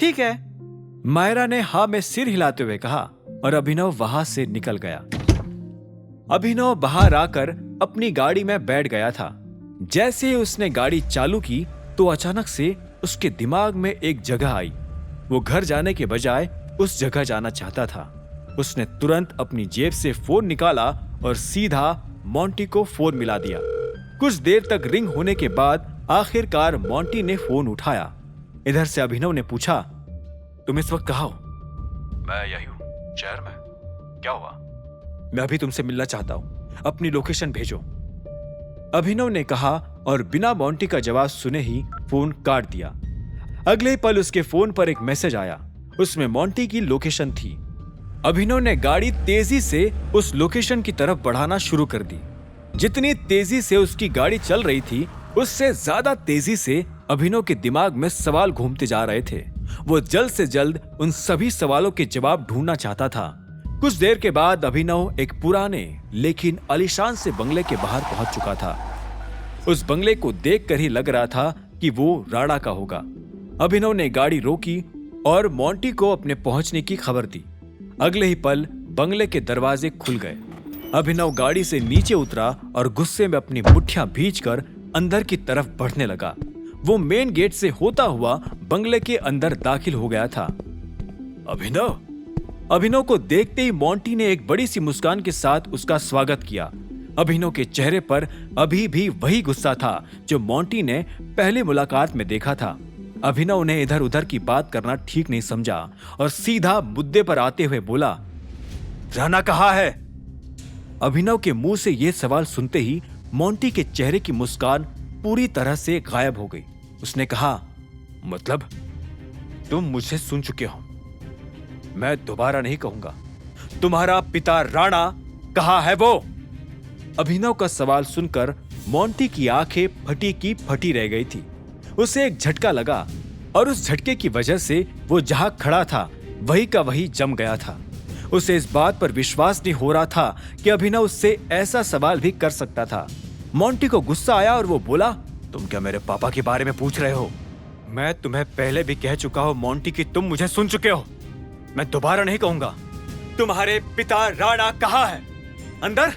ठीक है, मायरा ने हाँ में सिर हिलाते हुए कहा और अभिनव वहां से निकल गया। अभिनव बाहर आकर अपनी गाड़ी में बैठ गया था। जैसे ही उसने गाड़ी चालू की तो अचानक से उसके दिमाग में एक जगह आई। वो घर जाने के बजाय उस जगह जाना चाहता था। उसने तुरंत अपनी जेब से फोन निकाला और सीधा मोंटी को फोन मिला दिया। कुछ देर तक रिंग होने के बाद आखिरकार मोंटी ने फोन उठाया। इधर से अभिनव ने पूछा, तुम इस वक्त कहाँ हो? मैं यही हूं, शहर में। क्या हुआ? मैं अभी तुमसे मिलना चाहता हूं, अपनी लोकेशन भेजो, अभिनव ने कहा और बिना मोंटी का जवाब सुने ही फोन काट दिया। अगले पल उसके फोन पर एक मैसेज आया। उसमें मोंटी की लोकेशन थी। अभिनव ने गाड़ी तेजी से उस लोकेशन की तरफ बढ़ाना शुरू कर दी। जितनी तेजी से उसकी गाड़ी चल रही थी, उससे ज्यादा तेजी से अभिनव के दिमाग में सवाल घूमते जा रहे थे। वो जल्द से जल्द उन सभी सवालों के जवाब ढूंढना चाहता था। कुछ देर के बाद अभिनव एक पुराने लेकिन आलीशान से बंगले के बाहर पहुंच चुका था। उस बंगले को देखकर ही लग रहा था कि वो राणा का होगा। अभिनव ने गाड़ी रोकी और मोंटी को अपने पहुंचने की खबर दी। अगले ही पल बंगले के दरवाजे खुल गए। अभिनव गाड़ी से नीचे उतरा और गुस्से में अपनी मुट्ठियां भींचकर अंदर की तरफ बढ़ने लगा। वो मेन गेट से होता हुआ बंगले के अंदर दाखिल हो गया था। अभिनव को देखते ही मोंटी ने एक बड़ी सी मुस्कान के साथ उसका स्वागत किया। अभिनव के चेहरे पर अभी भी वही गुस्सा था जो मोंटी ने पहली मुलाकात में देखा था। अभिनव ने इधर उधर की बात करना ठीक नहीं समझा और सीधा मुद्दे पर आते हुए बोला, राणा कहाँ है? अभिनव के मुंह से यह सवाल सुनते ही मोंटी के चेहरे की मुस्कान पूरी तरह से गायब हो गई। उसने कहा, मतलब तुम मुझे सुन चुके हो, मैं दोबारा नहीं कहूंगा। तुम्हारा पिता राणा कहाँ है वो? अभिनव का सवाल सुनकर मोंटी की आंखें फटी की फटी रह गई थी। उसे एक झटका लगा और उस झटके की वजह से वो जहां खड़ा था वही का वही जम गया था। उसे इस बात पर विश्वास नहीं हो रहा था कि अभिनव उससे ऐसा सवाल भी कर सकता था। मोंटी को गुस्सा आया और वो बोला, तुम क्या मेरे पापा के बारे में पूछ रहे हो? मैं तुम्हें पहले भी कह चुका हूं मोंटी कि तुम मुझे सुन चुके हो, मैं दोबारा नहीं कहूंगा। तुम्हारे पिता राणा कहाँ है? अंदर?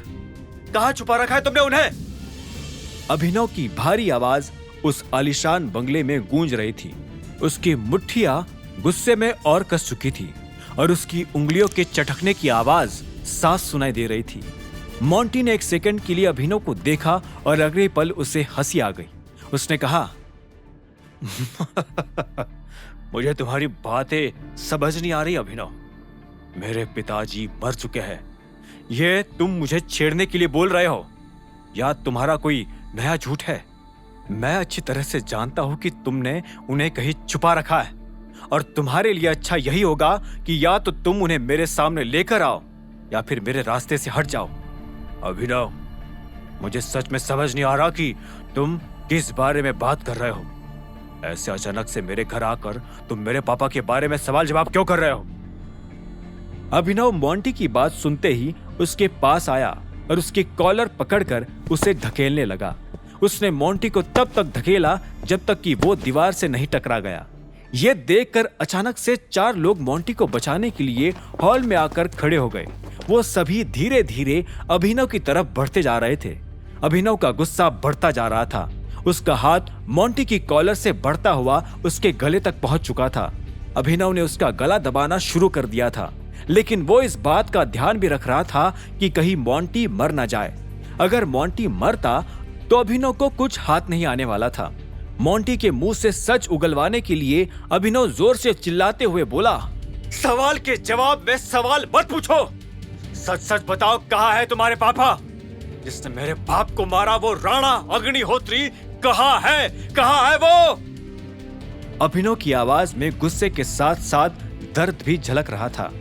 कहाँ छुपा रखा है तुमने उन्हें? अभिनव की भारी आवाज उस आलीशान बंगले में गूंज रही थी। उसकी मुट्ठियां गुस्से में और कस चुकी थी और उसकी उंगलियों के चटकने की आवाज साफ सुनाई दे रही थी। मोंटी ने एक सेकंड के लिए अभिनव को देखा और अगले पल उसे हंसी आ गई। उसने कहा, मुझे तुम्हारी बातें समझ नहीं आ रही अभिनव। मेरे पिताजी मर चुके हैं। ये तुम मुझे छेड़ने के लिए बोल रहे हो या तुम्हारा कोई नया झूठ है? मैं अच्छी तरह से जानता हूं कि तुमने उन्हें कहीं छुपा रखा है और तुम्हारे लिए अच्छा यही होगा कि या तो तुम उन्हें मेरे सामने लेकर आओ या फिर मेरे रास्ते से हट जाओ। अभिनव, मुझे सच में समझ नहीं आ रहा कि तुम किस बारे में बात कर रहे हो। ऐसे अचानक से मेरे घर आकर तुम मेरे पापा के बारे में सवाल जवाब क्यों कर रहे हो? अभिनव मोंटी की बात सुनते ही उसके पास आया और उसकी कॉलर पकड़कर उसे धकेलने लगा। उसने मोंटी को तब तक धकेला जब तक कि वो दीवार से नहीं टकरा गया। यह देखकर अचानक से 4 लोग मोंटी को बचाने के लिए हॉल में आकर खड़े हो गए। वो सभी धीरे धीरे अभिनव की तरफ बढ़ते जा रहे थे। अभिनव का गुस्सा बढ़ता जा रहा था। उसका हाथ मोंटी की कॉलर से बढ़ता हुआ उसके गले तक पहुंच चुका था। अभिनव ने उसका गला दबाना शुरू कर दिया था, लेकिन वो इस बात का ध्यान भी रख रहा था कि कहीं मोंटी मर ना जाए। अगर मोंटी मरता तो अभिनव को कुछ हाथ नहीं आने वाला था। मोंटी के मुंह से सच उगलवाने के लिए अभिनव जोर से चिल्लाते हुए बोला, सवाल के जवाब में सवाल मत पूछो। सच सच बताओ, कहाँ है तुम्हारे पापा? जिसने मेरे बाप को मारा वो राणा अग्निहोत्री कहाँ है? कहाँ है वो? अभिनव की आवाज में गुस्से के साथ साथ दर्द भी झलक रहा था।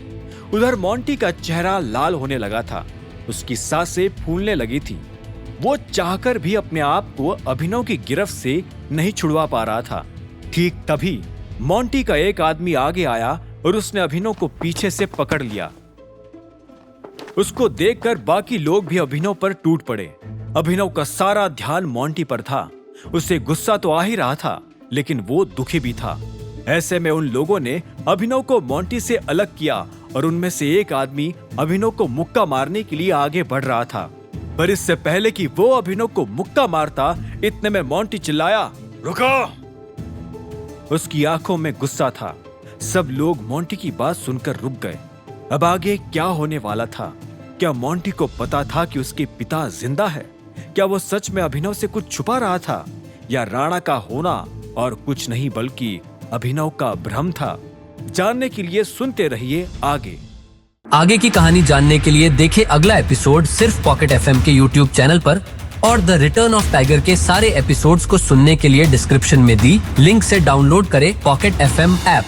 उधर मोंटी का चेहरा लाल होने लगा था। उसकी सांसें फूलने लगी थी। वो चाहकर भी अपने आप को अभिनव की गिरफ्त से नहीं छुड़वा पा रहा था। ठीक तभी मोंटी का एक आदमी आगे आया और उसने अभिनव को पीछे से पकड़ लिया। उसको देखकर बाकी लोग भी अभिनव पर टूट पड़े। अभिनव का सारा ध्यान मोंटी पर था। उसे गुस्सा तो आ ही रहा था, लेकिन वो दुखी भी था। ऐसे में उन लोगों ने अभिनव को मोंटी से अलग किया और उनमें से एक आदमी अभिनव को मुक्का मारने के लिए आगे बढ़ रहा था। पर इससे पहले कि वो अभिनव को मुक्का मारता, इतने में मोंटी चिल्लाया, रुको! उसकी आंखों में गुस्सा था। सब लोग मोंटी की बात सुनकर रुक गए। अब आगे क्या होने वाला था? क्या मोंटी को पता था कि उसके पिता जिंदा है? क्या वो सच में अभिनव से कुछ छुपा रहा था, या राणा का होना और कुछ नहीं बल्कि अभिनव का भ्रम था? जानने के लिए सुनते रहिए आगे की कहानी जानने के लिए देखें अगला एपिसोड सिर्फ पॉकेट एफएम के यूट्यूब चैनल पर, और द रिटर्न ऑफ टाइगर के सारे एपिसोड्स को सुनने के लिए डिस्क्रिप्शन में दी लिंक से डाउनलोड करें पॉकेट एफएम ऐप।